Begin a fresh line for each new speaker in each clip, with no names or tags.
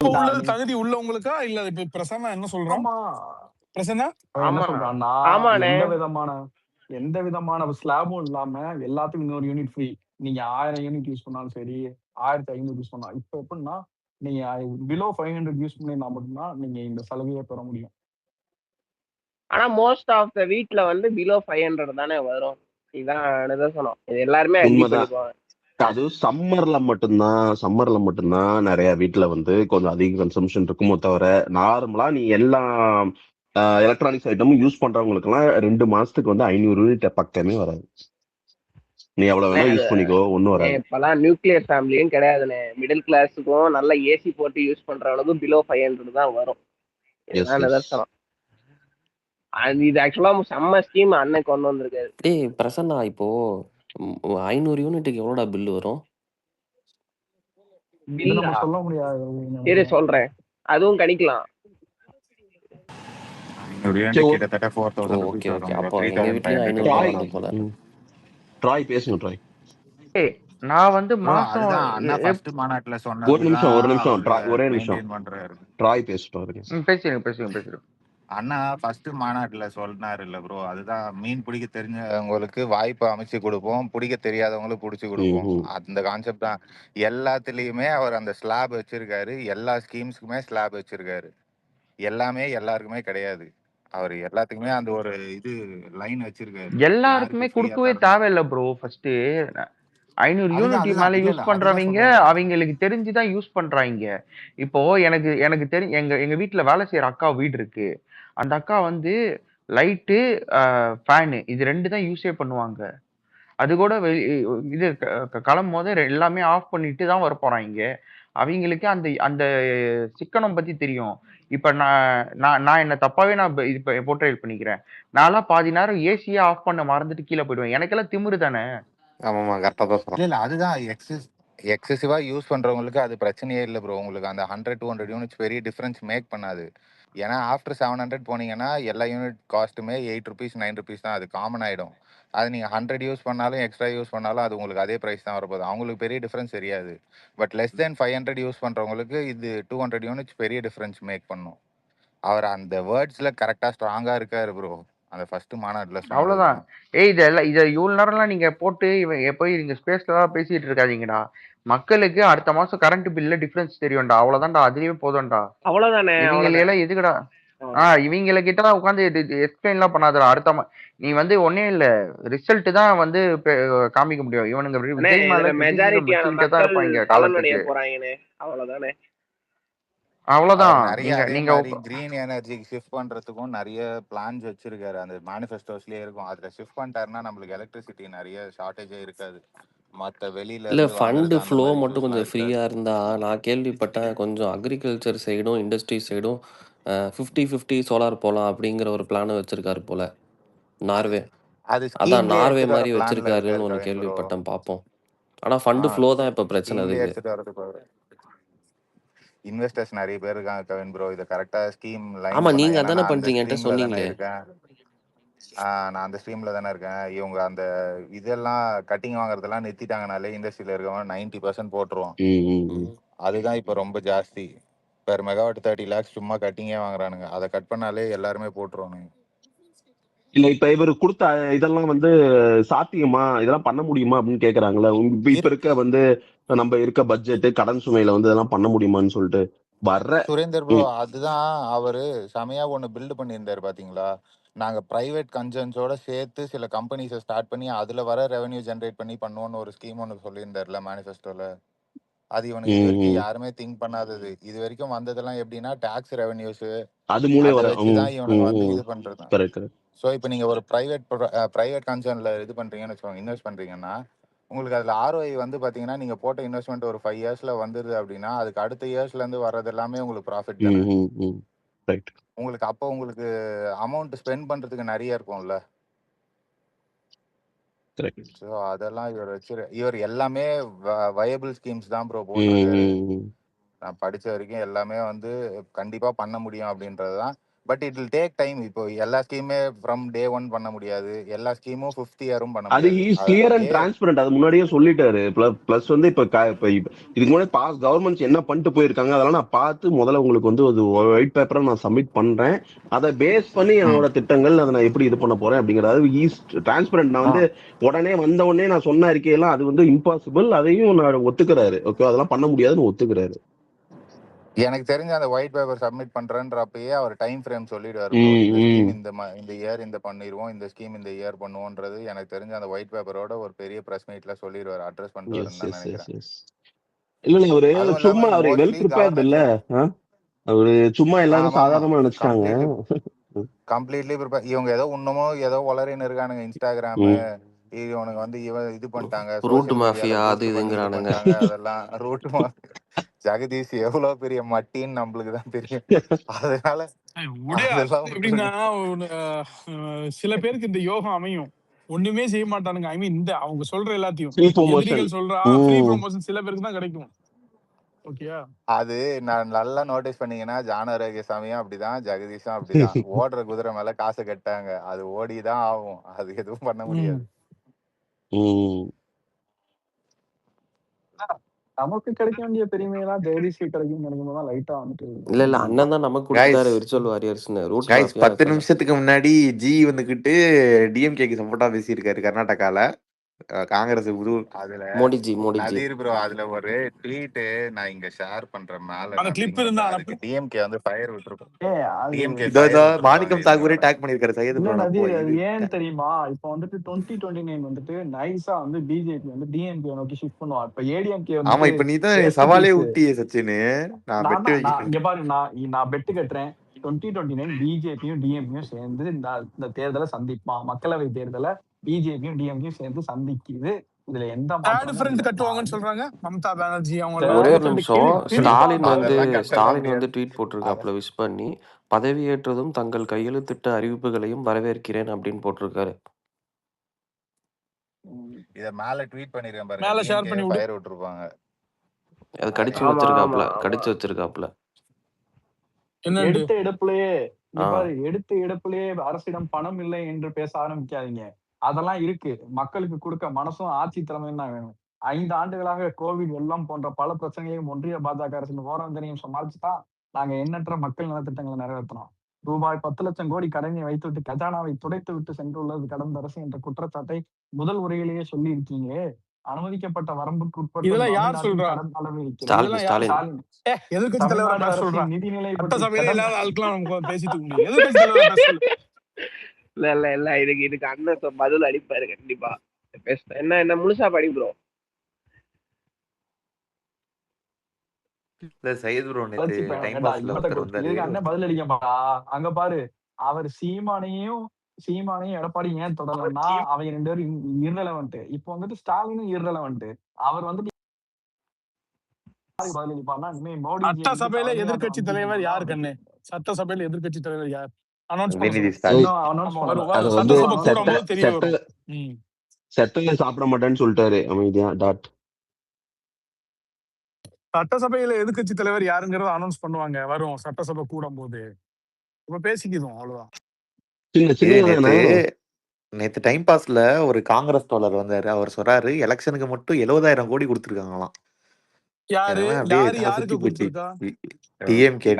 உள்ள
நீ
தகுதி உள்ளவங்களுக்கா இல்ல இப்ப பிரசன்னா என்ன சொல்றான்?
ஆமா
பிரசன்னா
அவன் என்ன
ஆமா
சொல்றான்னா
ஆமாண்ணே
எந்த விதமான ஸ்லாபும் இல்லாம எல்லாத்துக்கும் இன்னொரு யூனிட் ஃப்ரீ. நீங்க 1000 யூனிட் யூஸ் பண்ணாலும் சரி, 1500 யூஸ் பண்ணலாம். இப்ப எப்படின்னா நீங்க பிலோ 500 யூஸ் பண்ணினா மட்டும்தான் நீங்க இந்த சலுகையை பெற முடியும்.
ஆனா மோஸ்ட் ஆஃப் த வீட்ல வந்து பிலோ 500 தானே வரும். இதான் நிதர்சனம். இது எல்லாருமே அக்ரி
உண்மைதான்.
பண்ணிக்குவாங்க.
அது சம்மர்ல மட்டும்தான் நிறைய வீட்ல வந்து கொஞ்சம் அதிக கன்சம்ஷன் இருக்குமோ தவிர, நார்மலா நீ எல்லா எலக்ட்ரானிக்ஸ் ஐட்டமும் யூஸ் பண்றவங்களுக்கு எல்லாம் 2 மாசத்துக்கு வந்து 500 யூனிட் பக்கமே வராது. நீ எவ்வளவு வேணா யூஸ் பண்ணிக்கோ, ஒண்ணும் வராது.
இப்பெல்லாம் நியூக்ளியர் ஃபேமிலியும் கிடையாதுண்ணே. மிடில் கிளாஸுக்கும் நல்ல ஏசி போட்டு யூஸ் பண்றவங்களுக்கும் பிலோ 500 தான் வரும். இதுதான் நிதர்சனம். இது ஆக்சுவலா செம்ம ஸ்கீம் அண்ணன் கொண்டு வந்திருக்காரு.
டேய் பிரசன்னா, இப்போ 500 யூனிட்டுக்கு எவ்வளோடா பில்லு வரும்?
நம்ம சொல்ல முடியாது.
சரி சொல்றேன், அதுவும் கணிக்கலாம்.
கிட்டத்தட்ட 4000
ஓகே ஓகே. அப்போ எங்க வீட்லயும் 500 வருது போல.
ட்ராய் பேசுங்க ட்ராய்.
நான் வந்து மாசம்
ஃபர்ஸ்ட் மாநாட்டுல சொன்னது.
ஒரு நிமிஷம் ஒரே நிமிஷம் ட்ராய்
பேசுறேன்.
அண்ணா ஃபர்ஸ்ட் மாநாட்டுல சொன்னாரு இல்ல ப்ரோ, அதுதான் மீன் பிடிக்க தெரிஞ்சவங்களுக்கு வாய்ப்பு அமைச்சு கொடுப்போம், பிடிக்க தெரியாதவங்களுக்கு பிடிச்சி கொடுப்போம். அந்த கான்செப்ட் தான் எல்லாத்துலயுமே. அவர் அந்த ஸ்லாப் வச்சிருக்காரு, எல்லா ஸ்கீம்ஸ்க்குமே ஸ்லாப் வச்சிருக்காரு. எல்லாமே எல்லாருக்குமே கிடையாது. அவர் எல்லாத்துக்குமே அந்த ஒரு இது லைன் வச்சிருக்காரு.
எல்லாருக்குமே கொடுக்கவே தேவையில்லை ப்ரோ. ஃபர்ஸ்ட் 500 யூனிட் மேல யூஸ் பண்றவங்க அவங்களுக்கு தெரிஞ்சுதான் யூஸ் பண்றாங்க. இப்போ எனக்கு தெரியும், எங்க வீட்டுல வேலை செய்யற அக்கா வீடு இருக்கு. அந்த அக்கா வந்து லைட்டு ஃபேனு இது 2 தான் யூஸே பண்ணுவாங்க. அது கூட இது கிளம்பும் போது எல்லாமே ஆஃப் பண்ணிட்டு தான் வர போறாங்க. அவங்களுக்கு அந்த அந்த சிக்கனம் பத்தி தெரியும். இப்ப நான் என்ன தப்பாவே நான் இது போர்ட்ரேட் பண்ணிக்கிறேன். நான்லாம் பாதி நேரம் ஏசியே ஆஃப் பண்ண மறந்துட்டு கீழே போயிடுவேன். எனக்கெல்லாம் திமிரு தானே.
ஆமாமா கரெக்டா தான் சொல்றேன்.
இல்ல அதுதான் எக்ஸசிவா யூஸ் பண்றவங்களுக்கு அது பிரச்சனையே இல்லை ப்ரோ. உங்களுக்கு அந்த 100-200 யூனிட்ஸ் பெரிய டிஃபரன்ஸ் மேக் பண்ணாது. ஏன்னா ஆஃப்டர் 700 போனீங்கன்னா எல்லா யூனிட் காஸ்ட்டுமே 8 rupees 9 rupees தான். அது காமன் ஆயிடும். அது நீங்க 100 யூஸ் பண்ணாலும் எக்ஸ்ட்ரா யூஸ் பண்ணாலும் அது உங்களுக்கு அதே பிரைஸ் தான் வரப்போகுது. அவங்களுக்கு பெரிய டிஃபரன்ஸ் தெரியாது. பட் less than 500 யூஸ் பண்றவங்களுக்கு இது 200 யூனிட்ஸ் பெரிய டிஃபரன்ஸ் மேக் பண்ணும். அவர் அந்த வேர்ட்ஸ்ல கரெக்டா ஸ்ட்ராங்கா இருக்காரு ப்ரோ. அந்த ஃபர்ஸ்ட் மாநாட்டுல
அவ்வளவுதான். இதை இவ்வளவு நேரம்லாம் நீங்க போட்டு போய் நீங்க ஸ்பேஸ்ல பேசிட்டு இருக்காதீங்கடா. மக்களுக்கு அடுத்த மாசம் கரண்ட் பில்ல டிஃபரன்ஸ் தெரியும்டா. அவ்வளவுதான்டா, அதுலயே போதும்டா.
அவ்வளவுதானே.
இவங்க எல்லாம் எதுக்குடா இவங்கள கிட்ட உட்காந்து எக்ஸ்பிளைன் எல்லாம் பண்ணாதடா. நீ வந்து ஒன்னே இல்ல, ரிசல்ட் தான் வந்து காமிக்க முடியும். இவனுங்க விஜய் மேல தான் இருப்பாங்க காலத்துக்கு.
அவ்வளவுதானே.
அவ்வளவுதான்.
நீங்க கிரீன் எனர்ஜிக்கு ஷிஃப்ட் பண்றதுக்கும் நிறைய பிளான்ஸ் வச்சிருக்காரு. அந்த மேனிஃபெஸ்டோஸ்லயே இருக்கும். அதுல ஷிஃப்ட் பண்ணிட்டாருன்னா நம்மளுக்கு எலக்ட்ரிசிட்டி நிறைய ஷார்டேஜே இருக்காது. மற்ற வெளியில
இல்ல ஃபண்ட் ஃப்ளோ மட்டும் கொஞ்சம் ஃப்ரீயா இருந்தா, நான் கேள்விப்பட்டேன் கொஞ்சம் அக்ரிகல்ச்சர் சைடும் இண்டஸ்ட்ரி சைடும் 50-50 சோலார் போலாம் அப்படிங்கிற ஒரு பிளான் வச்சிருக்காரு போல நார்வே. அதான் நார்வே மாதிரி வச்சிருக்காருன்னு ஒன்று கேள்விப்பட்டேன். பார்ப்போம். ஆனா ஃபண்ட் ஃப்ளோ தான் இப்ப பிரச்சனை. அதுக்கு
இன்வெஸ்டர்ஸ் நிறைய பேர் இருக்காங்க கவின் ப்ரோ. இத கரெக்ட்டா ஸ்கீம் லைன்.
ஆமா, நீங்க அதானே பண்றீங்க என்கிட்ட சொன்னீங்களே.
நான் அந்த ஸ்ட்ரீம்ல தானே இருக்கேன். இவங்க அந்த இதெல்லாம் கட்டிங் வாங்குறதெல்லாம் நிறுத்திட்டாங்கனாலே இண்டஸ்ட்ரியில இருக்கவங்க 90% போட்டுருவோம். அதுதான் இப்ப ரொம்ப ஜாஸ்தி. பெர் மெகாவாட் 30 lakhs சும்மா கட்டிங்கே வாங்குறானுங்க. அதை கட் பண்ணாலே எல்லாருமே போட்டுருவானுங்க.
இல்ல இப்ப இவர் கொடுத்த இதெல்லாம் வந்து சாத்தியமா, இதெல்லாம் பண்ண முடியுமா அப்படின்னு கேக்குறாங்களே. இப்ப இருக்க வந்து நம்ம இருக்க பட்ஜெட் கடன் சுமையில வந்து இதெல்லாம் பண்ண முடியுமான்னு சொல்லிட்டு வர்ற
சுரேந்தர் ப்ரோ, அதுதான் அவரு செமையா ஒண்ணு பில்ட் பண்ணியிருந்தாரு பாத்தீங்களா. நாங்க பிரைவேட் கன்சர்ன்ஸோட சேர்த்து சில கம்பெனிஸை ஸ்டார்ட் பண்ணி அதுல வர ரெவன்யூ ஜென்ரேட் பண்ணி பண்ணுவோன்னு ஒரு ஸ்கீம் ஒன்று சொல்லியிருந்தாருல மேனிஃபெஸ்டோல. அது இவனுக்கு இது வரைக்கும் யாருமே திங்க் பண்ணாதது. இது வரைக்கும் வந்ததெல்லாம் எப்படின்னா டாக்ஸ் ரெவன்யூஸ்
அது மூலம்
வச்சுதான் இவனுக்கு வந்து இது பண்றது. ஸோ இப்போ நீங்க ஒரு பிரைவேட் கன்சர்ன்ல இது பண்றீங்கன்னு வச்சுக்கோங்க, இன்வெஸ்ட் பண்றீங்கன்னா உங்களுக்கு அதுல ROI வந்து பாத்தீங்கன்னா நீங்க போட்ட இன்வெஸ்ட்மெண்ட் ஒரு 5 yearsல வந்துருது அப்படின்னா அதுக்கு அடுத்த இயர்ஸ்ல இருந்து வர்றது எல்லாமே உங்களுக்கு ப்ராஃபிட் தானே. உங்களுக்கு அப்போ உங்களுக்கு அமௌண்ட் ஸ்பெண்ட் பண்றதுக்கு நிறைய இருக்கும்ல. ஸோ அதெல்லாம் இவர் எல்லாமே வயபிள் ஸ்கீம்ஸ் தான் ப்ரோ போட்டிருக்காரு. நான் படிச்ச வரைக்கும் எல்லாமே வந்து கண்டிப்பா பண்ண முடியும் அப்படின்றதுதான். But it will take time. இப்போ எல்லா ஸ்கீமே ஃப்ரம் டே 1 பண்ண முடியாது. எல்லா ஸ்கீமும் 5th இயரும் பண்ண
அது
முடியாது.
Is clear and transparent. அது முன்னாடியே சொல்லிட்டாரு. பிளஸ் வந்து இப்ப இதுக்கு முன்னாடி பாஸ் கவர்மெண்ட்ஸ் என்ன பண்ணிட்டு போயிருக்காங்க அதெல்லாம் நான் பார்த்து முதல்ல உங்களுக்கு வந்து ஒரு ஒயிட் பேப்பரை நான் சப்மிட் பண்றேன். அதை பேஸ் பண்ணி என்னோட திட்டங்கள் அதை நான் எப்படி இது பண்ண போறேன் அப்படிங்கறது ஈஸ் டிரான்ஸ்பரண்ட். நான் வந்து உடனே வந்த உடனே நான் சொன்ன அறிக்கையெல்லாம் அது வந்து இம்பாசிபிள். அதையும் நான் ஒத்துக்கிறாரு. ஓகே, அதெல்லாம் பண்ண முடியாதுன்னு ஒத்துக்கிறாரு.
எனக்கு தெரிஞ்ச அந்த ஒயிட் பேப்பர் சப்மிட் பண்றேன்றப்பயே அவர் டைம் ஃப்ரேம் சொல்லிடுவாரு bro. இந்த ஸ்கீம் இந்த இயர் இந்த பண்ணிடுவோம், இந்த ஸ்கீம் இந்த இயர் பண்ணுவோன்றது எனக்கு தெரிஞ்ச அந்த ஒயிட் பேப்பரோட ஒரு பெரிய பிரஸ் மீட்ல சொல்லிடுவாரு, அட்ரஸ் பண்ணிடுவாருன்னு நான் நினைக்கிறேன்.
இல்ல அவரு
அதுவும்
சும்மா
இல்லாம
அவரு வெல்
மோஸ்ட்லி
ப்ரிப்பேர்ட் இல்ல. அவரு சும்மா எல்லாரும் சாதாரணமா நினைச்சிட்டாங்க.
Completely prepare. இவங்க ஏதோ இன்னமும் ஏதோ உளறின்னு இருக்கானுங்க. இன்ஸ்டாகிராம் இவனுக்கு வந்து இது பண்ணிட்டாங்க,
ரூட்
social
மாஃபியா
mediaல
அது
boost பண்ணி இது
இதுங்கிறானுங்க.
பண்ணிட்டாங்க. அதெல்லாம் ரூட் ஜெகதீஷ் எவ்வளவு பெரிய மட்டின்னு நம்மளுக்கு தான் தெரியும். அதனால
உடையா
அதெல்லாம்
எப்படின்னா சில பேருக்கு இந்த யோகம் அமையும், ஒண்ணுமே செய்ய மாட்டானுங்க. ஐ மீன் இந்த அவங்க சொல்ற எல்லாத்தையும்
Free promotion.
எதிரிகள் சொல்றா ஃப்ரீ ப்ரொமோஷன் சில பேருக்கு தான் கிடைக்கும். ஓகேயா?
அது நான் நல்லா நோட்டீஸ் பண்ணீங்கன்னா ஜான ரேகசாமியும் அப்படிதான், ஜெகதீஷும் அப்படிதான். ஓடுற குதிரை மேல காசு கட்டாங்க, அது ஓடிதான் ஆகும். அது எதுவும் பண்ண முடியாது.
நமக்கு கிடைக்க வேண்டிய பெருமையெல்லாம் ஜெகதீஷ் கிடைக்கும் நினைக்கும் போது லைட்டா வந்துட்டு
இல்ல அண்ணன் தான் நமக்கு கொடுத்தாரு விர்ச்சுவல் வாரியர்ஸ்னு. ரூட்
கைஸ்
மாஃபியா
10 நிமிஷத்துக்கு முன்னாடி ஜி வந்துகிட்டு டிஎம்கேக்கு சப்போர்ட்டா பேசியிருக்காரு கர்நாடகால. காங்கிரஸ்
அதுல
மோடிஜி
நதீர் ப்ரோ அதுல ஒரு ட்வீட் நான் இங்க ஷேர் பண்றேன். மேல
அந்த கிளிப் இருந்தா
அதுக்கு டிஎம்கே வந்து ஃபயர் விட்டுருக்கும். டிஎம்கே
இதோ மாணிக்கம் தாக்கூரே டேக் பண்ணிருக்காரு சையது
இல்ல
ப்ரோ.
நதீர், அது ஏன்னு தெரியுமா? இப்ப வந்துட்டு 2029 வந்துட்டு நைஸா வந்து பிஜேபி வந்து டிஎம்கே நோக்கி ஷிஃப்ட் பண்ணுவா. இப்ப ஏடிஎம்கே
ஆமா,
வந்து
இப்ப நீ தான் சவாலே விட்டியே சச்சினு. நான் பெட்டு வைக்கிறேன்.
இங்க பாரு, நான் பெட்டு கட்டுறேன். 2029 பிஜேபியும் டிஎம்கேயும் சேர்ந்து இந்த தேர்தலை சந்திப்பா. மக்களவை தேர்தலை பிஜேபியும் டிஎம்கேயும் சேர்ந்து சந்திக்குது. இதுல எந்த
தேர்ட் ஃப்ரண்ட் கட்டுவாங்கன்னு சொல்றாங்க மம்தா பானர்ஜி அவங்க.
ஒரே ஒரு நிமிஷம். ஸ்டாலின் வந்து ட்வீட் போட்டிருக்காப்புல விஷ் பண்ணி, பதவியேற்றதும் தங்கள் கையெழுத்திட்ட அறிவிப்புகளையும் வரவேற்கிறேன் அப்படின்னு போட்டிருக்காரு.
இத மேல ட்வீட் பண்ணிருக்கேன் பாருங்க.
மேல ஷேர் பண்ணி விடு.
ஃபயர் விட்டுருப்பாங்க.
அது கடிச்சு வச்சிருக்காப்புல.
எடுத்த எடுப்புலயே அரசிடம் பணம் இல்லை என்று பேச ஆரம்பிக்காதீங்க. அதெல்லாம் இருக்கு. மக்களுக்கு கொடுக்க மனசும் ஆட்சி திறமையும் தான் வேணும். 5 ஆண்டுகளாக கோவிட் வெள்ளம் போன்ற பல பிரச்சனைகளையும் ஒன்றிய பாஜக அரசின் ஓராந்தனையும் சமாளிச்சுதான் நாங்க எண்ணற்ற மக்கள் நலத்திட்டங்களை நிறைவேற்றினோம். ரூபாய் 10 லட்சம் கோடி கடனை வைத்துவிட்டு கஜானாவை துடைத்து விட்டு சென்றுள்ளது கடந்த அரசு என்ற குற்றச்சாட்டை முதல் உரையிலேயே சொல்லி இருக்கீங்க. அனுமதிக்கப்பட்ட வரம்புக்கு உட்பட்டு
இதெல்லாம் யார் சொல்றா? எதிர்கட்சி தலைவர் பேச சொல்றான்.
நிதிநிலை
சட்டசபையில இல்லாத ஆட்கள்லாம் நமக்கு பேசிட்டு முடியும். எதிர்கட்சி தலைவர் பேச சொல்லு.
இல்ல இதுக்கு அண்ணன் பதில் அடிப்பாரு கண்டிப்பா. என்ன முழுசா படி ப்ரோ.
சையது ப்ரோ நேத்து டைம் பாஸ்ல ஒருத்தர் வந்தாரு.
அண்ணன் பதில் அடிக்கப்பா. அங்க பாரு, அவர் சீமானையும் எடப்பாடி ஏன் தொடரலன்னா அவங்க 2 பேரும் இர்ரெலவன்ட். இப்போ வந்துட்டு ஸ்டாலினும் இர்ரெலவன்ட். அவர் வந்துட்டு
சட்டசபையில எதிர்கட்சி தலைவர் யாரு கண்ணு? சட்டசபையில எதிர்கட்சி தலைவர் யார்?
சட்டத்தை சாப்பிட மாட்டேன்னு சொல்லிட்டாரு அமைதியா.
சட்டசபையில எதிர்கட்சி தலைவர் யாருங்கிறத அனௌன்ஸ் பண்ணுவாங்க. வரும் சட்டசபை கூடும் போது இப்ப பேசிக்கிதும் அவ்வளவுதான்.
நேத்து டைம் பாஸ்ல ஒரு காங்கிரஸ் தோழர் வந்தாரு. அவர் சொல்றாரு எலெக்ஷனுக்கு மட்டும் 70,000 கோடி கொடுத்துருக்காங்களாம்.
யாருக்கு கொடுத்திருக்கா?
டிஎம்கே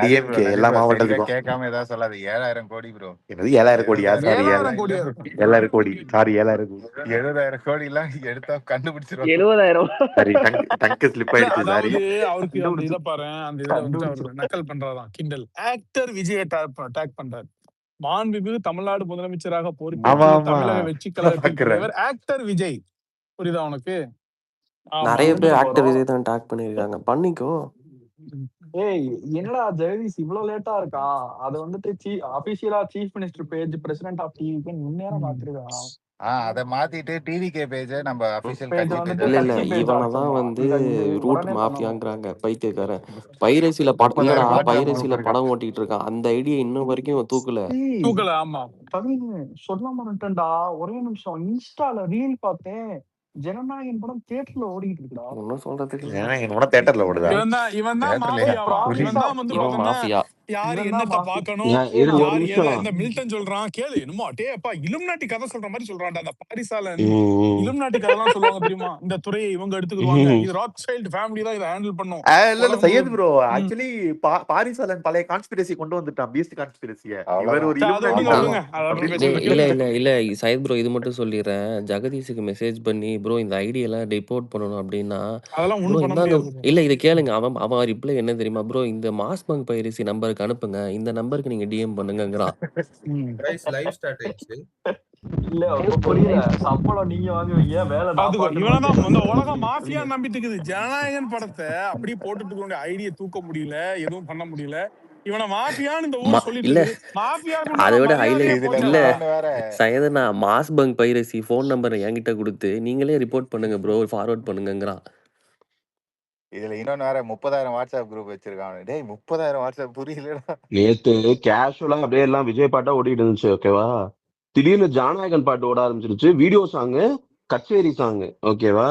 எல்லா மாவட்டத்துக்கும்.
கேட்காம ஏதாவது சொல்லாது. 7,000 கோடி ப்ரோ.
என்னது 7,000 கோடியா? சாரி 7,000 கோடி. சாரி 7,000 கோடி.
70,000 கோடி எல்லாம் எடுத்தா கண்டுபிடிச்சிருவாங்க.
70,000
சரி டங்க் ஸ்லிப் ஆயிடுச்சு. சாரி.
அவருக்கு அந்த இத பாரு, அந்த இத வந்து அவர் நக்கல் பண்றாராம், கிண்டல். ஆக்டர் விஜய் அட்டாக் பண்றாரு. மாண்புமிகு தமிழ்நாடு முதலமைச்சராக பொறுப்பேற்ற தமிழக வெற்றி கழகத்தின் தலைவர் ஆக்டர் விஜய். புரியுதா உனக்கு?
நிறைய பேர் ஆக்டர் விஜய் தான் டாக் பண்ணிருக்காங்க. பண்ணிக்கோ.
என்னடா ஜெகதீஷ் இவ்வளவு லேட்டா இருக்கான்? அது வந்துட்டு அபிஷியலா chief minister page president of டிவிக்கு முன்னேற மாத்திருக்கான்.
அத மாத்திட்டு டிவிகே பேஜ் நம்ம அபிஷியல்
Page
கட்சி
வந்துட்டு
பேஜ்.
இல்ல இவனதான் வந்து ரூட் மாஃபியாங்கறாங்க. பைத்தியக்காரன். பைரசில படம் ஓட்டிட்டு இருக்கான். அந்த ஐடியா இன்னும் வரைக்கும் தூக்கல.
ஆமா சொல்ல மாட்டேன்டா. ஒரே நிமிஷம், இன்ஸ்டால ரீல் பார்த்தேன். ஜனநாயகன் படம் தியேட்டர்ல ஓடிட்டு இருக்குடா.
ஒன்னும் சொல்றதுக்கு
ஜனநாயகன் படம் தியேட்டர்ல ஓடுதா?
இவன் தான் மாஃபியா.
மாஃபியா.
யாரு
இவன் தான்
என்னத்த
மாஃபி
பார்க்கணும்,
ஏய்
ஒரு
யாரு எதை
நிமிஷம்.
இந்த மில்டன் சொல்றான் கேளு. என்னமோ டே அப்பா இலுமினாட்டி கதை சொல்ற மாதிரி சொல்றான்டா அந்த பாரிசாலன்.
ம்,
இலுமினாட்டி கதைலாம் சொல்லுவாங்க தெரியுமா? இந்த துறையை இவங்க எடுத்துக்கிடுவாங்க,
ம்.
இது ராத்சைல்ட் ஃபேமிலி தான் இதை ஹேண்டில் பண்ணும்.
இல்ல இல்ல
உலகம்
சையத்
முழுவதும்.
ப்ரோ,
ம்.
ஆக்சுவலி பாரிசாலன் பழைய கான்ஸ்பிரசி கொண்டு வந்துட்டான், பீஸ்ட் கான்ஸ்பிரசிய. இவர்
அவ்வளவுதான்.
ஒரு
சரி, அதை
இலுமினாட்டி
விடுங்க
தான்
விடுங்க, அதை அப்புறம்
அப்படின்னு
டேய்,
பேசிக்கலாம்.
இல்ல இல்ல இல்ல சையத் ப்ரோ, இது மட்டும் சொல்லிடுறேன். ஜெகதீஷுக்கு மெசேஜ் பண்ணி ப்ரோ இந்த ஐடியெல்லாம் ரிப்போர்ட் பண்ணணும் அப்படின்னா,
அதெல்லாம்
ப்ரோ
ஒண்ணும் பண்ண
இந்தாங்க.
முடியாது.
இல்ல இதை கேளுங்க. அவன் அவன் ரிப்ளை என்ன தெரியுமா? ப்ரோ இந்த மாஸ் பங்க் பைரசி நம்பருக்கு அனுப்புங்க, இந்த நம்பருக்கு நீங்க டிஎம் பண்ணுங்கங்கிறான்.
ம்.
கைஸ் லைவ் ஸ்டார்ட் ஆயிடுச்சு.
இல்ல இப்ப புரியல. சம்பளம் நீங்க வாங்குவீங்க, வேலை நான்
பாத்துக்கோ,
பார்க்கணுமா
இவனதான் இந்த
கேக்குறாங்க.
உலகம் மாஃபியா நம்பிட்டு இருக்குது. ஜனநாயகன் படத்தை அப்படியே போட்டுட்டு இருக்க வேண்டிய ஐடியா தூக்க முடியல, எதுவும் பண்ண முடியல. இவனை மாஃபியான்னு இந்த ஊர் சொல்லிட்டு
இல்ல
இருக்குது. மாஃபியாவுக்கு
அதை
உண்டான
விட
மரியாதையே
ஹைலைட்
இதுல
இல்ல
போச்சடா.
இன்னொன்னு வேற.
சையதனா, மாஸ் பங்க் பைரசி ஃபோன் நம்பரை என்கிட்ட கொடுத்து நீங்களே ரிப்போர்ட் பண்ணுங்க ப்ரோ, ஃபார்வர்ட் பண்ணுங்கங்கிறான்.
இதுல இன்னொன்னு வேற, 30,000 வாட்ஸ்அப் குரூப் வச்சிருக்காங்க. டேய் 30,000 வாட்ஸ்அப் புரியலடா.
நேத்து கேஷுவலா அப்படியே எல்லாம் விஜய் பாட்டா ஓடிட்டு இருந்துச்சு, ஓகேவா? திடீர்னு ஜனநாயகன் பாட்டு ஓட ஆரம்பிச்சிருச்சு, வீடியோ சாங்கு, கச்சேரி சாங்கு, ஓகேவா?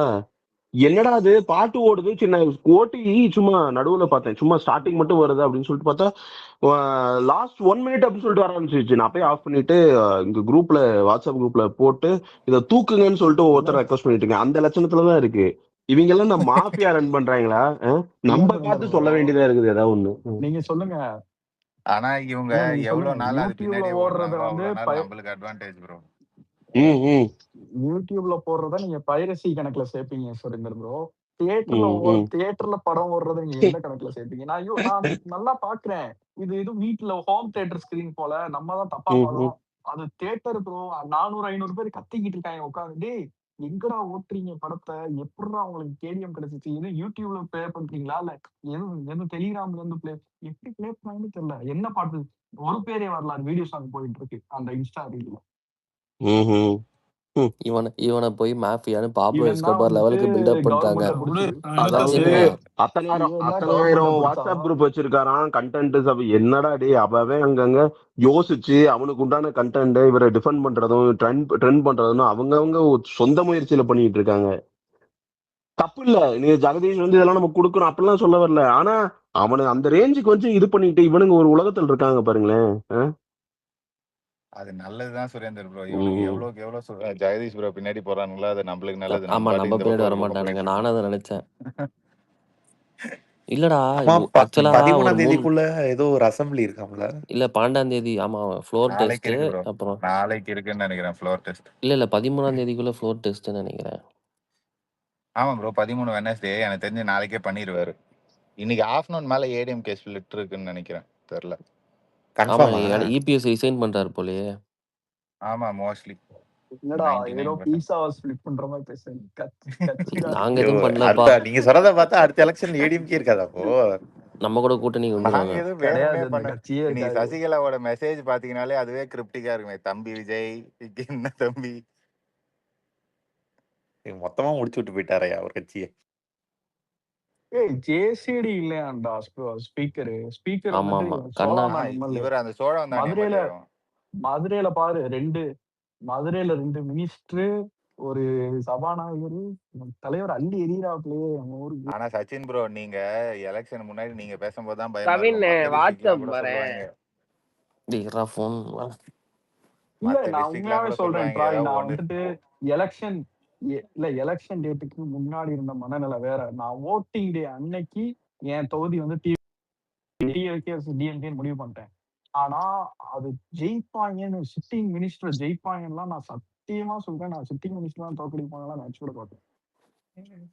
என்னடா அது பாட்டு ஓடுது, சின்ன ஓட்டி சும்மா நடுவுல பார்த்தேன், சும்மா ஸ்டார்டிங் மட்டும் வருது அப்படின்னு சொல்லிட்டு பார்த்தா லாஸ்ட் 1 மினிட் அப்படின்னு சொல்லிட்டு வர ஆரம்பிச்சிருச்சு. நான் போய் ஆஃப் பண்ணிட்டு இங்க குரூப்ல, வாட்ஸ்அப் குரூப்ல போட்டு இதை தூக்குங்கன்னு சொல்லிட்டு ஒவ்வொருத்தர் ரெக்வஸ்ட் பண்ணிட்டு இருக்கேன். அந்த லட்சணத்துலதான் இருக்கு. இவங்க எல்லாம் நம்ம மாஃபியா ரன் பண்றாங்களா? நம்ம பார்த்து சொல்ல வேண்டியதா இருக்குது ஏதாவது ஒண்ணு.
நீங்க சொல்லுங்க.
ஆனா இவங்க
ஏன் நீங்க
எவ்வளவு
சொல்லுங்க.
நாள் அது
யூடியூப்ல
பின்னாடியே
ஓடுறத
ஓடுறாங்களோ
வந்து
அவ்வளவு நாள் நம்மளுக்கு அட்வான்டேஜ் ப்ரோ.
ம், ம்,
யூடியூப்ல போடுறத நீங்க பைரசி கணக்குல சேர்ப்பீங்க சுரேந்தர் ப்ரோ.
ம், ம்.
தியேட்டர்ல படம் ஓடுறத நீங்க எந்த கணக்குல சேர்ப்பீங்க? நான் நல்லா பாக்குறேன். இது வீட்டுல ஹோம் தியேட்டர் ஸ்கிரீன் போல, நம்ம தான் தப்பா
ம், ம்.
பாக்குறோம். அது தியேட்டர் ப்ரோ. 400 500 பேர் கத்திக்கிட்டு இருக்காங்க உட்காந்து. டேய் எங்கடா ஓட்டுறீங்க படத்தை? எப்படிடா உங்களுக்கு கேடிஎம் கிடைச்சிச்சு? எது யூடியூப்ல ப்ளே பண்றீங்களா இல்ல எதுவும் டெலிகிராம்ல இருந்து எப்படி ப்ளே பண்ணாங்கன்னு தெரியல. என்ன பாட்டு ஒரு பேரே வரல. வீடியோ சாங் போயிட்டு இருக்கு அந்த இன்ஸ்டா ரீல்ல.
ம்ஹும். ம்.
இவனை போய் மாஃபியான்னு பாப்லோ
இவன் தான்
எஸ்கோபார்
வந்துட்டு
லெவலுக்கு பில்டப் பண்ணிட்டாங்க.
கவர்மெண்ட்டை
விடு,
பிடிச்சி
நான் என்னத்த
அதாவது
செய்வேன்?
அத்தனாயிரம்
இவன் தான்
அத்தனாயிரம்
கவர்மெண்ட்டை
வாட்ஸ்அப்
பிடிச்சான்.
குரூப் வச்சிருக்காராம். கண்டென்ட் சப் என்னடா டே, அவன் அங்கங்க யோசிச்சு அவனுக்கு உண்டான கண்டென்ட் இவரை டிஃபெண்ட் பண்றதும் ட்ரெண்ட் பண்றதும் அவங்கவங்க சொந்த முயற்சியில பண்ணிட்டு இருக்காங்க. தப்பு இல்ல, நீ ஜெகதீஷ் வந்து இதெல்லாம் நம்ம கொடுக்கணும் அப்படிலாம் சொல்ல வரல. ஆனா அவனு அந்த ரேஞ்சுக்கு வந்து இது பண்ணிட்டு இவனுங்க ஒரு உலகத்துல இருக்காங்க பாருங்களேன்.
அது நல்லதுதான் சுரேந்தர் ப்ரோ.
ம்,
இவனுக்கு
ம்.
எவ்வளவுக்கு எவ்வளவு ஜெகதீஷ் ப்ரோ பின்னாடி போறானுங்களோ அது நம்மளுக்கு நல்லது.
ஆமா,
நம்ம பாட்டு
நம்ம
இந்த
பின்னாடி
பக்கம்
வர
ஒரு பக்கம்
மாட்டானுங்க.
போயிட்டு
நானும் அதை நினைச்சேன். இல்லடா,
ஆமா,
ஆக்சுவலா ஒரு
13ஆம் தேதிக்குள்ள ஏதோ ஒரு அசம்பிளி இருக்காம்ல.
இல்ல 12ஆம் தேதி. ஆமா, ஃப்ளோர்
நாளைக்கு
டெஸ்ட்.
இருக்கு ப்ரோ.
அப்புறம்
நாளைக்கு இருக்குன்னு நினைக்கிறேன் ஃப்ளோர் டெஸ்ட்.
இல்ல 13ஆம் தேதிக்குள்ள ஃப்ளோர் டெஸ்ட்னு நினைக்கிறேன்.
ஆமா ப்ரோ, 13 வெனஸ்டே. எனக்கு தெரிஞ்சு நாளைக்கே பண்ணிடுவாரு. இன்னைக்கு ஆஃப்டர்நூன் மேல ஏடிஎம்கே ஸ்பிளிட் இருக்குன்னு நினைக்கிறேன், தெரியல.
ஆமா,
கன்ஃபார்மா?
இபிஎஸ் ரிசைன் பண்றாரு போலயே.
ஆமா மோஸ்ட்லி
என்னடா ஏதோ
99%.
பீஸாவை ஸ்பிளிட் பண்ற மாதிரி பேசுறீங்க. கட்சிடா.
நாங்க
ஐயோ,
எதுவும் பண்ணலப்பா.
அடுத்த நீங்க சொல்றத பார்த்தா அடுத்த எலெக்ஷன்ல ஏடிஎம்கே இருக்காதா அப்போ?
நம்ம கூட கூட்டணி
நாங்க
வந்துருவாங்க.
எதுவும்
கிடையாது,
வேணும்னே
இந்த
பண்ண.
கட்சியே
இன்னைக்கு
இருக்காது.
சசிகலாவோட மெசேஜ் பாத்தீங்கன்னாலே அதுவே கிரிப்டிக்கா இருக்குமே. தம்பி விஜய், என்ன தம்பி?
மொத்தமா முடிச்சு விட்டு போயிட்டாரையா ஒரு கட்சியை.
ஏய் ஜேசிடி இல்லையாண்டா ஸ்பீக்கர்
ஆமா
வந்துட்டு
ஆமா, கண்ணா.
சோழாதான் எம்எல்ஏ.
இவர் அந்த சோழம் தானே
மதுரையில
பட்
மதுரையில பாரு மதுரையில 2 மினிஸ்டர், ஒரு சபாநாயகர், தலைவர் அள்ளி எறிகிறாப்லயே நம்ம ஊருக்கு.
ஆனா சச்சின் ப்ரோ, நீங்க எலெக்ஷன் முன்னாடி நீங்க பேசும்போது தான் பயமா
கவின்
இருக்கும். மத்த டிஸ்ட்ரிக்ட்லாம்
வாட்ஸ்அப்
கூட
வரேன்.
சொல்லுவாங்க.
டீரா ஃபோன்.
இல்ல
மத்த
நான்
டிஸ்ட்ரிக்ட்லாம்
உண்மையாவே
கூட
சொல்றேன்
சொல்லுவாங்க
ட்ராய்.
ஏதாவது
நான்
ஒண்ணு.
வந்துட்டு எலெக்ஷன் எலெக்ஷன் டேட்டுக்கு முன்னாடி இருந்த மனநிலை வேற. நான் ஓட்டிங் டே அன்னைக்கு என் தொகுதி வந்து டிஎம்கே முடிவு பண்ணிட்டேன். ஆனா அது ஜெயிப்பாங்கன்னு, சிட்டிங் மினிஸ்டர் ஜெயிப்பாங்கலாம் நான் சத்தியமா சொல்றேன். நான் சிட்டிங் மினிஸ்டர் தோக்கடிப்பாங்கலாம் நினைச்சு கூட பார்த்தேன்.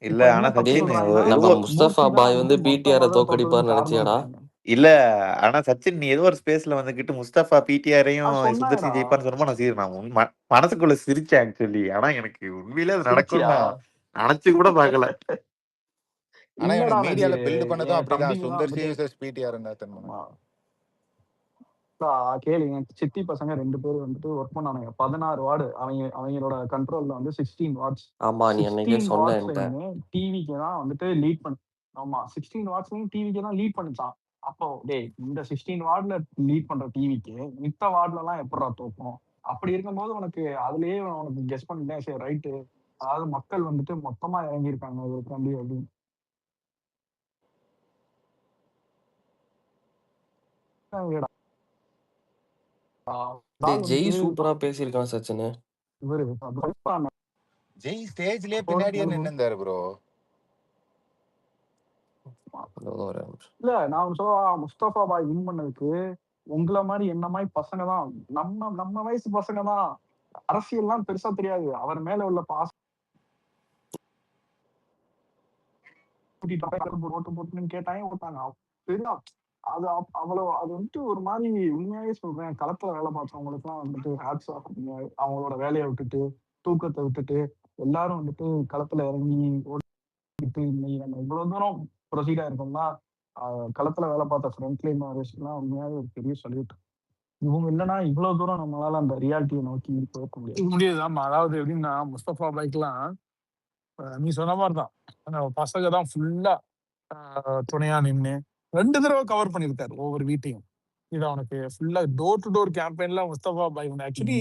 இல்ல,
இப்ப
ஆனா
என்ன தப்பு
டேய்,
சச்சின்
சொல்றாங்கன்னா,
ஏதோ
நம்ம முஸ்தபா
மூர்த்தி தான்
பாய் வந்து
வந்துட்டு மொத்த
பிடிஆரை
மதம்
தோக்கடிப்பார்னு
தோக்கடின்னு
நினைச்சியாடா?
காரணம்.
இல்ல, ஆனா சச்சின் நீ ஏதோ ஒரு ஸ்பேஸ்ல வந்துகிட்டு முஸ்தபா பிடிஆரையும் சுந்தர் சி
சொன்னேடா.
ஜெயிப்பான்னு சொன்னப்போ நான் மனசுக்குள்ள சிரிச்சேன் ஆக்சுவலி. ஆனா எனக்கு உண்மையிலே அது
சிரிச்சியா?
நடக்கும்னு நான் நினைச்சு கூட பார்க்கல.
ஆனா
இல்லடா
எனக்கு மீடியால
நஜீர்.
பில்டு பண்ணதும்
என்
அப்படிதான்.
தம்பிங்க தான்
சுந்தர் சி
வந்துட்டு
விசஸ் பிடிஆர் தான்.
ஆமா. கேளு, என் சித்தி பசங்க 2 பேர் வந்துட்டு ஒர்க் பண்ணானுங்க. 16 வார்டு அவங்களோட கண்ட்ரோல்ல வந்து 16 வார்ட்ஸ்.
ஆமா, நீ அன்னைக்கே
16
சொன்ன என்கிட்ட.
வார்ட்ஸ்லயுமே டிவிக்கு தான் வந்துட்டு லீட் பண்ண. ஆமா, 16 வார்ட்ஸ்லயும் டிவிக்கு தான் லீட் பண்ணிச்சான். அப்போ டேய் இந்த 16 வார்டுல லீட் பண்ற டிவிக்கு மித்த வார்டுல எல்லாம் எப்படிடா தோக்கும்? அப்படி இருக்கும்போது உனக்கு அதுலயே உனக்கு கெஸ் பண்ணிட்டேன். சரி ரைட்டு, அதாவது மக்கள் வந்துட்டு மொத்தமா இறங்கியிருக்காங்க இதுக்காண்டி அப்படின்னு.
ஜெய் சூப்பரா பேசியிருக்கான் சச்சின்.
இவரு
ஜெய் ஸ்டேஜ்லயே பின்னாடியே நின்னுந்தாரு ப்ரோ.
இல்ல நான் சொல்ல முஸ்தபா பாய் வின் பண்ணதுக்கு உங்களை மாதிரி என்ன மாதிரி பசங்க தான், நம்ம வயசு பசங்க தான், அரசியல்லாம் பெருசா தெரியாது, அவர் மேல உள்ள பாசம் ஓட்டு போட்டுன்னு கேட்டாங்க ஓட்டாங்க. பெரிய அது அவ்வளவு அது வந்துட்டு ஒரு மாதிரி உண்மையாவே சொல்றேன், களத்துல வேலை பார்த்தவங்களுக்கு எல்லாம் வந்துட்டு ஹேட்ஸ் ஆஃப். அவங்களோட வேலையை விட்டுட்டு தூக்கத்தை விட்டுட்டு எல்லாரும் வந்துட்டு களத்துல இறங்கி ஓடிட்டு இன்னைக்கு நம்ம இவ்வளவு தூரம் ப்ரொசீடா இருக்கோம்னா களத்துல வேலை பார்த்த ஃப்ரண்ட்லைன் எல்லாம் உண்மையாவே ஒரு பெரிய சொல்யூட். இவங்க இல்லைன்னா இவ்வளவு தூரம் நம்மளால அந்த ரியாலிட்டியை நோக்கி போக
முடியாது. ஆமா, அதாவது எப்படின்னா முஸ்தபா பாய்க்கெல்லாம் நீ சொன்ன மாதிரிதான் பசங்க தான் ஃபுல்லா துணையா நின்று 2 தடவை கவர் பண்ணிருக்காரு ஒவ்வொரு வீட்டையும். இது அவனுக்கு ஃபுல்லா door to door கேம்பெயின்ல Mustafa bye actually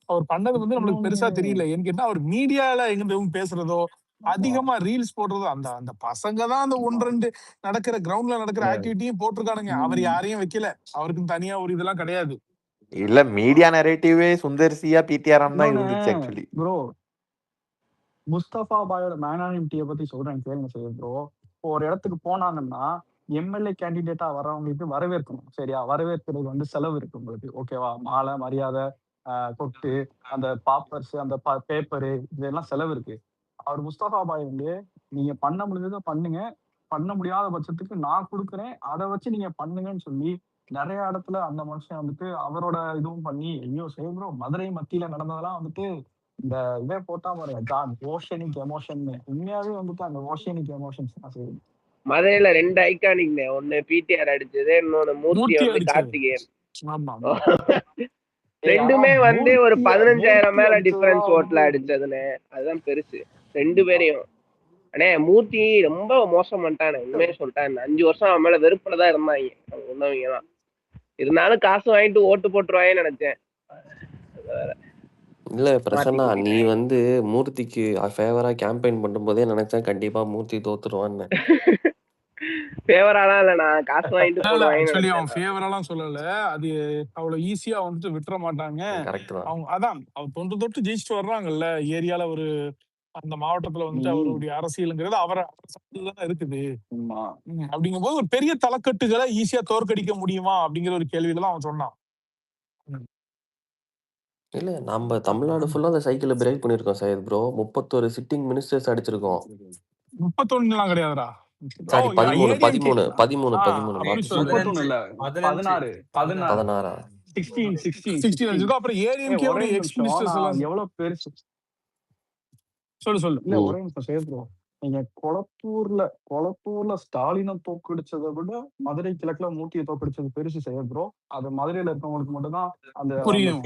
அவர் பண்ணது வந்து நம்மளுக்கு பெருசா தெரியல. ஏன்னு கேட்டா அவர் மீடியால எங்க பேசுறதோ அதிகமா ரீல்ஸ் போடுறதோ அந்த பசங்க தான் அந்த 1-2 நடக்கிற கிரவுண்ட்ல நடக்கிற ஆக்டிவிட்டியும் போட்டிருக்கானுங்க. அவர் யாரையும் வைக்கல, அவருக்கு தனியா ஒரு இதெல்லாம் கிடையாது.
இல்ல மீடியா நரேட்டிவே சுந்தர்சியா பிடிஆர் தான் இருந்துச்சு ஆக்சுவலி.
ப்ரோ முஸ்தபா பாயோட மேனானிட்டியை பத்தி சொல்றேன் கேளுங்க சார் ப்ரோ. ஒரு இடத்துக்கு போனாங்கன்னா எம்எல்ஏ கேண்டிடேட்டா வர்றவங்களுக்கு வரவேற்கணும், சரியா? வரவேற்கிறது வந்து செலவு இருக்கு உங்களுக்கு, ஓகேவா? மாலை மரியாதை கொட்டு அந்த பாப்பர்ஸ் அந்த பேப்பரு இதெல்லாம் செலவு இருக்கு. அவர் முஸ்தபா பாய் வந்து நீங்க பண்ண முடிஞ்சதை பண்ணுங்க, பண்ண முடியாத பட்சத்துக்கு நான் கொடுக்குறேன், அதை வச்சு நீங்க பண்ணுங்கன்னு சொல்லி நிறைய இடத்துல அந்த மனுஷன் வந்துட்டு அவரோட இதுவும் பண்ணி ஐயோ சேப்ரோ மதுரை மத்தியில நடந்ததெல்லாம் வந்துட்டு இந்த இதே போட்டா பாருங்க ஓஷனிக் எமோஷன். உண்மையாவே வந்துட்டு அந்த ஓஷனிக் எமோஷன்ஸ் தான் செய்யுது.
மதுரையில 2 ஐகானிக், ஒன்னு பிடிஆர் அடிச்சது, இன்னொன்னு மூர்த்தி வந்து கார்த்திகேயன். ரெண்டுமே வந்து ஒரு 15,000 மேல டிஃபரன்ஸ் ஓட்ல அடிச்சதுன்னு, அதுதான் பெருசு 2 பேரையும். அண்ணே மூர்த்தி ரொம்ப மோசம் பண்ணிட்டானே, உண்மையே சொல்லிட்டான். இந்த 5 வருஷம் அவன் மேல வெறுப்புலதான் இருந்தாங்க ஒன்னவங்க தான். இருந்தாலும் காசு வாங்கிட்டு ஓட்டு போட்டுருவாங்கன்னு நினைச்சேன்.
இல்ல பிரசன்னா, நீ வந்து மூர்த்திக்கு ஃபேவரா கேம்பெயின் பண்ணும்போதே நினைச்சேன் கண்டிப்பா மூர்த்தி தோத்துருவான்னு.
ஃபேவராலாம் இல்ல, நான் காசு வாங்கிட்டு போடுவாங்க.
அவன் ஃபேவராலாம் சொல்லல, அது அவ்வளவு ஈஸியா வந்துட்டு விட்டுற மாட்டாங்க.
கரெக்ட் தான்.
அவங்க அதான் அவர் தொட்டு ஜெயிச்சுட்டு வர்றாங்கல்ல ஏரியால, ஒரு அந்த மாவட்டத்துல வந்துட்டு அவருடைய அரசியலுங்கிறது அவரை தான் இருக்குது. அப்படிங்கும் போது ஒரு பெரிய தலைக்கட்டுகளை ஈஸியா தோற்கடிக்க முடியுமா அப்படிங்கிற ஒரு கேள்வியில தான் அவன் சொன்னான்.
இல்ல நம்ம தமிழ்நாடு ஃபுல்லா அந்த சைக்கிளை பிரேக் பண்ணிருக்கோம் சையத் ப்ரோ. 31 sitting ministers அடிச்சிருக்கோம்.
31 கிடையாதுடா,
சாரி 13
16
அப்புறம் ஏடிஎம்கே எக்ஸ் மினிஸ்டர்ஸ் எல்லாம் எவ்வளவு பெருசு. சொல்லு இல்ல ஒரே நிமிஷம் சேவ் ப்ரோ. நீங்க கொளத்தூர்ல ஸ்டாலினை தோக்கடிச்சதை விட மதுரை கிழக்குல மூர்த்தியை தோக்கடிச்சது பெருசு சேவ் ப்ரோ. அது மதுரையில இருக்கவங்களுக்கு மட்டும் தான் அந்த புரியும்.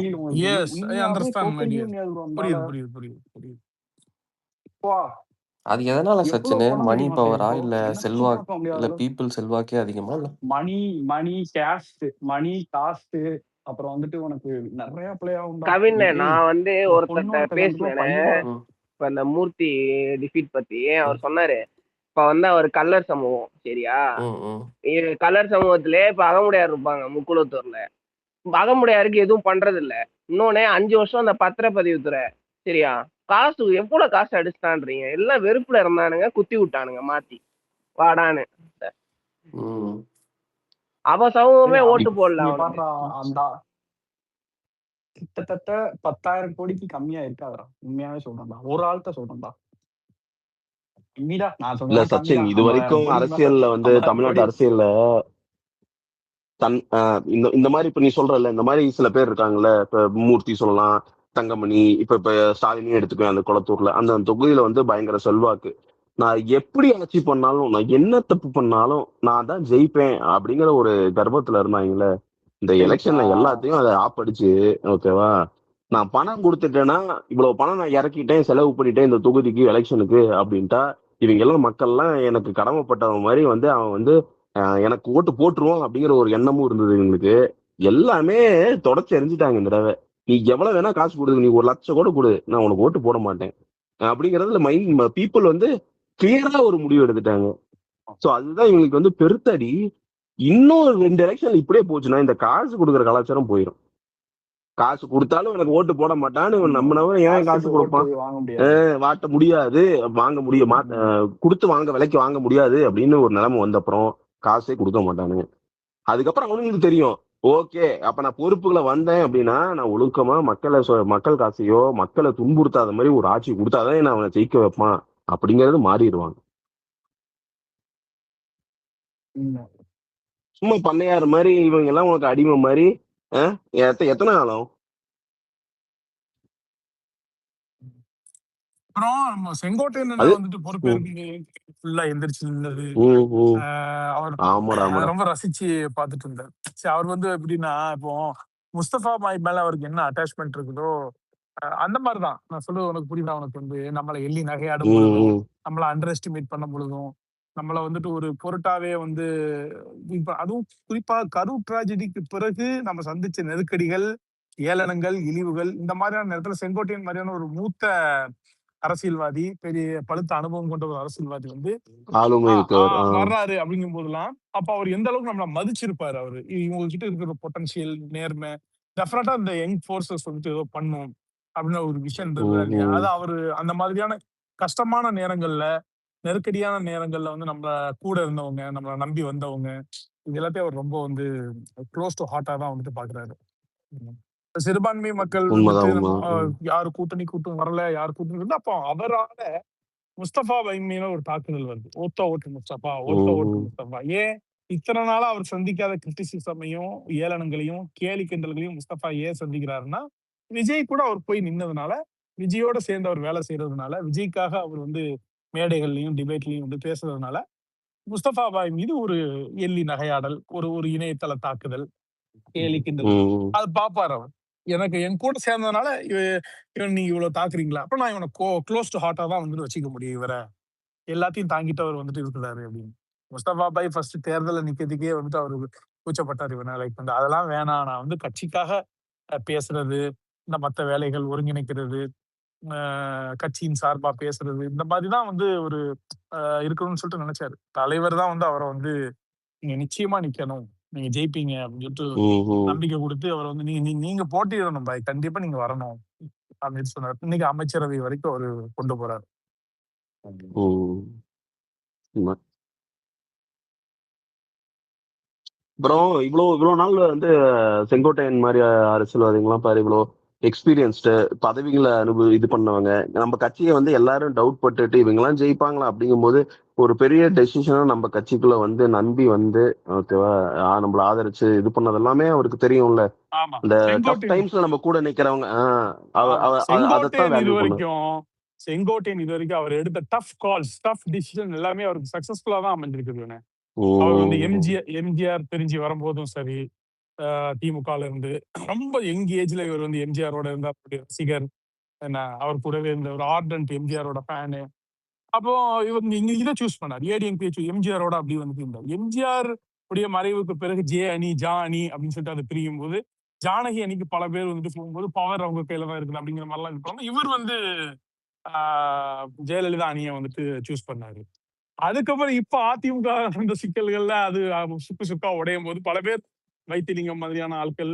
அது எதனால சச்சினு? மணி பவரா இல்ல செல்வாக்கு இல்ல பீப்புள் செல்வாக்கே அதிகமா? இல்ல
மணி காஸ்ட் அப்புறம் வந்துட்டு உனக்கு நிறைய பிளே ஆகும்.
கவின் நான் வந்து ஒருத்தர் பேசுனேன் இப்ப இந்த மூர்த்தி டிஃபீட் பத்தி. அவர் சொன்னாரு இப்ப வந்து அவர் கல்லர் சமூகம், சரியா? கல்லர் காலர்சமூகத்திலே இப்ப அகமுடையார் இருப்பாங்க முக்குளத்தூர்ல. அகமுடையாருக்கு எதுவும் பண்றது இல்ல. இன்னொன்னு 5 வருஷம் அந்த பத்திரப்பதிவுத்துறை, சரியா? காசு எவ்வளவு காசு அடிச்சுட்டான்றீங்க. எல்லாம் வெறுப்புல இருந்தானுங்க, குத்தி விட்டானுங்க மாத்தி வாடான்னு. அவ சமூகமே ஓட்டு போடல.
அந்த கிட்டத்தட்ட 10,000 கோடிக்கு கம்மியா இருக்காதா? உண்மையாவே சொல்றேன்டா, ஒரு ஆள்கிட்ட சொல்றேன்டா.
இல்ல சச்சின், இது வரைக்கும் அரசியல்ல வந்து தமிழ்நாட்டு அரசியல்ல இந்த மாதிரி இப்ப நீ சொல்றல, இந்த மாதிரி சில பேர் இருக்காங்கல்ல. இப்ப மூர்த்தி சொல்லலாம், தங்கமணி, இப்ப ஸ்டாலினே எடுத்துக்குவேன். அந்த குளத்தூர்ல அந்த தொகுதியில வந்து பயங்கர செல்வாக்கு. நான் எப்படி ஆட்சி பண்ணாலும், நான் என்ன தப்பு பண்ணாலும் நான் தான் ஜெயிப்பேன் அப்படிங்கிற ஒரு கர்வத்துல இருந்தாங்கல்ல. இந்த எலெக்ஷன்ல எல்லாத்தையும் அதை ஆப்படிச்சு, ஓகேவா, நான் பணம் கொடுத்துட்டேன்னா இவ்வளவு பணம் நான் இறக்கிட்டேன், செலவு பண்ணிட்டேன் இந்த தொகுதிக்கு எலெக்ஷனுக்கு அப்படின்ட்டா, இவங்க எல்லாம் மக்கள்லாம் எனக்கு கடமைப்பட்டவன் மாதிரி வந்து அவன் வந்து எனக்கு ஓட்டு போட்டுருவான் அப்படிங்கிற ஒரு எண்ணமும் இருந்தது இவங்களுக்கு. எல்லாமே தொடச்சி எரிஞ்சிட்டாங்க இந்த தடவை. நீ எவ்வளவு வேணா காசு கொடுது, நீ 1 லட்சம் கூட கொடு, நான் உனக்கு ஓட்டு போட மாட்டேன் அப்படிங்கறதுல பீப்புள் வந்து கிளியரா ஒரு முடிவு எடுத்துட்டாங்க. சோ அதுதான் இவங்களுக்கு வந்து பெருத்தடி. இன்னும் 2 எலெக்ஷன் இப்படியே போச்சுன்னா இந்த காசு கொடுக்குற கலாச்சாரம் போயிடும். காசு கொடுத்தாலும் எனக்கு ஓட்டு போட மாட்டான்னு இவன் நம்பினவன் ஏன் காசு
காசுக்கு
கொடுப்பான்?
ஓட்டு வாங்க முடியாது.
வாட்ட முடியாது, வாங்க முடியும், கொடுத்து வாங்க விலைக்கு வாங்க முடியாது அப்படின்னு ஒரு நிலைமை வந்தப்புறம் காசே கொடுக்க மாட்டானுங்க. அதுக்கப்புறம் அவனுங்களுக்கு தெரியும், ஓகே அப்ப நான் பொறுப்புகளை வந்தேன் அப்படின்னா நான் ஒழுக்கமா மக்கள் காசையோ மக்களை துன்புறுத்தாத மாதிரி ஒரு ஆட்சி கொடுத்தாதான் நான் அவனை ஜெயிக்க வைப்பான் அப்படிங்கறது மாறிடுவாங்க. சும்மா பண்ணையார் மாதிரி இவங்க எல்லாம் உனக்கு அடிமை மாதிரி எத்தனை காலம்?
அப்புறம் நம்ம செங்கோட்டையன்
அது
வந்துட்டு பொறுப்பேற்கும் ஃபுல்லா எந்திரிச்சு நின்னது அவர்
ஆமாடா ஆமாடா
ரொம்ப ரசிச்சு பார்த்துட்டு இருந்தார். சரி, அவர் வந்து எப்படின்னா இப்போ முஸ்தபா பாய் மேல அவருக்கு என்ன அட்டாச்மெண்ட் இருக்குதோ அந்த மாதிரிதான் நான் சொல்லுவது உனக்கு புரியுதா? உனக்கு வந்து நம்மளை எள்ளி நகையாடும் பொழுதும் நம்மளை அண்டர் எஸ்டிமேட் பண்ண பொழுதும் நம்மள வந்துட்டு ஒரு பொருட்டாவே வந்து இப்ப அதுவும் குறிப்பா கரூர் டிராஜடிக்கு பிறகு நம்ம சந்திச்ச நெருக்கடிகள், ஏளனங்கள், இழிவுகள் இந்த மாதிரியான நேரத்துல செங்கோட்டையன் மாதிரியான ஒரு மூத்த அரசியல்வாதி, பெரிய பழுத்த அனுபவம் கொண்ட ஒரு அரசியல்வாதி வந்து வர்றாரு அப்படிங்கும் போதெல்லாம் அப்ப அவர் எந்த அளவுக்கு நம்மள மதிச்சிருப்பாரு. அவரு இவங்க கிட்ட இருக்கிற பொட்டன்சியல், நேர்மை, டெஃபினட்டா இந்த யங் போர்சஸ் வந்துட்டு ஏதோ பண்ணும் அப்படின்னு ஒரு விஷயம் இருந்தது இல்லையா? அது அவரு அந்த மாதிரியான கஷ்டமான நேரங்கள்ல, நெருக்கடியான நேரங்கள்ல வந்து நம்ம கூட இருந்தவங்க, நம்மளை நம்பி வந்தவங்க, இது எல்லாத்தையும் அவர் ரொம்ப வந்து க்ளோஸ் டு ஹார்ட்டா தான் வந்துட்டு பாக்குறாரு. சிறுபான்மை மக்கள் வந்துட்டு யாரு கூட்டணி வரல, யாரு கூட்டணி வந்து அப்போ அவரால முஸ்தபா பை மீது ஒரு தாக்குதல் வருது. ஓட்ட ஓட்டு முஸ்தபா. ஏன் இத்தனை நாளா அவர் சந்திக்காத கிரிட்டிசிசமையும், ஏளனங்களையும், கேலி கிண்டல்களையும் முஸ்தபா ஏன் சந்திக்கிறாருன்னா, விஜய் கூட அவர் போய் நின்னதுனால, விஜயோட சேர்ந்து அவர் வேலை செய்யறதுனால, விஜய்க்காக அவர் வந்து மேடைகள்லயும் டிபேட்லயும் வந்து பேசுறதுனால முஸ்தபா பாய் மீது ஒரு எள்ளி நகையாடல், ஒரு இணையதள தாக்குதல், கேலி கிண்டல் அது பாப்பாரு அவர். எனக்கு என் கூட சேர்ந்ததுனால இவன் நீங்க இவ்வளவு தாக்குறீங்களா? அப்ப நான் இவனை க்ளோஸ் டு ஹார்ட்டா தான் வந்துட்டு வச்சுக்க முடியும். இவரை எல்லாத்தையும் தாங்கிட்டு அவர் வந்துட்டு இருக்கிறாரு அப்படின்னு. முஸ்தபா பாய் ஃபர்ஸ்ட் தேர்தல நிக்கிறதுக்கே வந்துட்டு அவரு கூச்சப்பட்டார் இவனை லைக் பண்ண. அதெல்லாம் வேணாம், நான் வந்து கட்சிக்காக பேசுறது, இந்த மத்த வேலைகள் ஒருங்கிணைக்கிறது, கட்சியின் சார்பா பேசுறது, இந்த மாதிரிதான் வந்து ஒரு இருக்கணும்னு சொல்லிட்டு நினைச்சாரு. தலைவர் தான் வந்து அவரை வந்து நீங்க நிச்சயமா நிக்கணும், நீங்க ஜெயிப்பீங்க அப்படின்னு சொல்லிட்டு நம்பிக்கை கொடுத்து அவரை வந்து நீங்க போட்டியிடணும் பாய், கண்டிப்பா நீங்க வரணும் அப்படின்னு சொன்னார். இன்னைக்கு அமைச்சரவை வரைக்கும் அவரு கொண்டு போறாரு.
அப்புறம் இவ்வளவு நாள் வந்து செங்கோட்டையன் மாதிரி அரசியல்வாதிகள்லாம் பாரு, இவ்வளவு எக்ஸ்பீரியன்ஸ்டு பதவிகளை இது பண்ணவங்க, நம்ம கட்சியை வந்து எல்லாரும் டவுட் பட்டுட்டு இவங்கெல்லாம் ஜெயிப்பாங்களா அப்படிங்கும்போது ஒரு பெரிய டெசிஷனா நம்ம கட்சிக்குள்ள வந்து நம்பி வந்து ஓகேவா நம்மள ஆதரிச்சு இது பண்ணது எல்லாமே அவருக்கு தெரியும்ல. இந்த டஃப் டைம்ஸ்ல நம்ம கூட நிக்கிறவங்க அதைத்தான் வேல்யூ பண்ணுவோம்.
செங்கோட்டையன் இது வரைக்கும் அவர் எடுத்த டஃப் கால்ஸ், டஃப் டிசிஷன் எல்லாமே அவருக்கு சக்சஸ்ஃபுல்லா தான் அமைஞ்சிருக்குது. அவர் வந்து எம்ஜிஆர் பிரிஞ்சு வரும்போதும் சரி, திமுகல இருந்து ரொம்ப யங் ஏஜ்ல இவர் வந்து எம்ஜிஆரோட இருந்த ரசிகர், என்ன அவர் கூடவே இருந்த ஒரு ஆர்டன்ட் எம்ஜிஆரோட ஃபேனு. அப்போ இவர் இதை சூஸ் பண்ணார், ஏடிஎம்பி எம்ஜிஆரோட அப்படி வந்து இருந்தார். எம்ஜிஆர் உடைய மறைவுக்கு பிறகு ஜே அணி, ஜா அணி அப்படின்னு சொல்லிட்டு அதை பிரியும் போது ஜானகி அணிக்கு பல பேர் வந்துட்டு போகும்போது பவர் அவங்க கையில தான் இருக்குது அப்படிங்கிற மாதிரிலாம் இருப்பாங்க. இவர் வந்து ஜெயலலிதா அணியை வந்துட்டு சூஸ் பண்ணாரு. அதுக்கப்புறம் இப்ப அதிமுக இந்த சிக்கல்கள்ல அது சுக்கா உடையும் போது பல பேர் வைத்திலிங்கம் மாதிரியான ஆட்கள்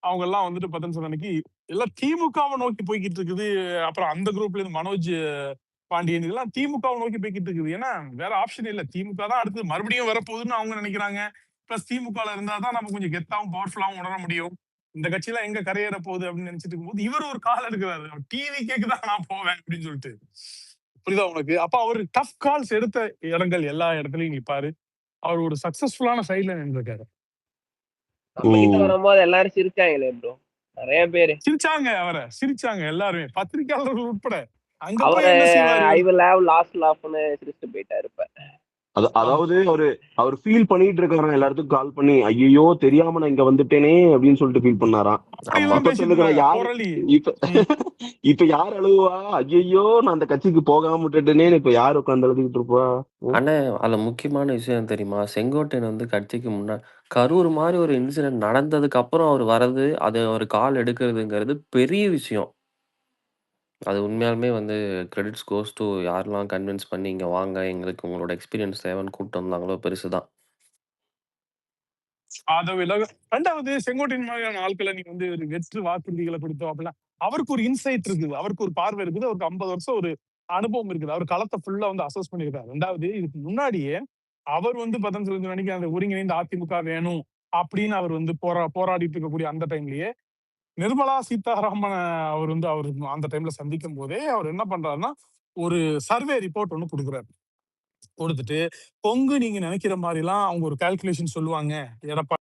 அவங்க எல்லாம் வந்துட்டு பத்தன் சொன்னைக்கு எல்லாம் திமுகவை நோக்கி போய்கிட்டு இருக்குது. அப்புறம் அந்த குரூப்ல இருந்து மனோஜ் பாண்டியன் இதெல்லாம் திமுகவை நோக்கி போய்கிட்டு இருக்குது. ஏன்னா வேற ஆப்ஷன் இல்ல, திமுக தான் அடுத்து மறுபடியும் வரப்போகுதுன்னு அவங்க நினைக்கிறாங்க. பிளஸ் திமுகல இருந்தாதான் நம்ம கொஞ்சம் கெத்தாவும் பவர்ஃபுல்லாவும் உணர முடியும். இந்த கட்சியெல்லாம் எங்க கரையேற போகுது அப்படின்னு நினைச்சிட்டு இருக்கும்போது இவர் ஒரு கால் எடுக்கிறாரு, டிவி கேக்குதான் நான் போவேன் அப்படின்னு சொல்லிட்டு. புரியுதா உனக்கு? அப்ப அவர் டஃப் கால்ஸ் எடுத்த இடங்கள் எல்லா இடத்துலயும் நிப்பாரு. அவர் ஒரு சக்சஸ்ஃபுல்லான சைடுல நின்றுருக்காரு.
வரும்போது எல்லாரும் சிரிச்சாங்களே ப்ரோ, நிறைய பேரு
சிரிச்சாங்க, அவரை சிரிச்சாங்க எல்லாருமே, பத்திரிகையாளர்கள் உட்பட. அங்க
போய் என்ன செய்வாரு, ஐ வில் ஹேவ் லாஸ்ட் லாஃப்னு சிரிச்சிட்டு போயிட்டாரு.
அதாவது அவர் ஃபீல் பண்ணிட்டு இருக்காராம், எல்லாத்துக்கும் கால் பண்ணி ஐயோ தெரியாம நான் இங்க வந்துட்டேனே அப்படின்னு சொல்லிட்டு ஃபீல் பண்ணாராம். இப்ப யார் அழுவா, ஐயோ நான் அந்த கட்சிக்கு போகாம விட்டுட்டேனே இப்ப யார் உட்காந்து அழுதுகிட்டு இருப்பா?
ஆனா அதுல முக்கியமான விஷயம் தெரியுமா, செங்கோட்டையன் வந்து கட்சிக்கு முன்னாடி கரூர் மாதிரி ஒரு இன்சிடென்ட் நடந்ததுக்கு அப்புறம் அவர் வர்றது, அது ஒரு கால் எடுக்கிறதுங்கிறது பெரிய விஷயம். அது உண்மையாலுமே வந்து கிரெடிட்ஸ் கோஸ் டு யாரெல்லாம் கன்வின்ஸ் பண்ணி இங்க வாங்க, எங்களுக்கு உங்களோட எக்ஸ்பீரியன்ஸ் தேவைன்னு கூப்பிட்டு வந்தாங்களோ பெருசுதான்.
அதை விலக. ரெண்டாவது செங்கோட்டையன் மாதிரியான ஆட்களை நீங்க வந்து ஒரு வெற்று வாக்குறுதிகளை கொடுத்தோம் அப்படிலாம் அவருக்கு ஒரு இன்சைட் இருக்குது, அவருக்கு ஒரு பார்வை இருக்குது, அவருக்கு 50 வருஷம் ஒரு அனுபவம் இருக்குது, அவர் களத்தை ஃபுல்லா வந்து அசஸ் பண்ணிருக்காரு. ரெண்டாவது இதுக்கு முன்னாடியே அவர் வந்து 15 மணிக்கு அந்த ஒருங்கிணைந்த அதிமுக வேணும் அப்படின்னு அவர் வந்து போராடிட்டு இருக்கக்கூடிய அந்த டைம்லயே நிர்மலா சீதாராமன் அவர் வந்து அவர் அந்த டைம்ல சந்திக்கும் போதே அவர் என்ன பண்றாருன்னா ஒரு சர்வே ரிப்போர்ட் ஒண்ணு கொடுக்குறாரு. கொடுத்துட்டு பொங்கு நீங்க நினைக்கிற மாதிரி எல்லாம் அவங்க ஒரு கால்குலேஷன் சொல்லுவாங்க எடப்பாடி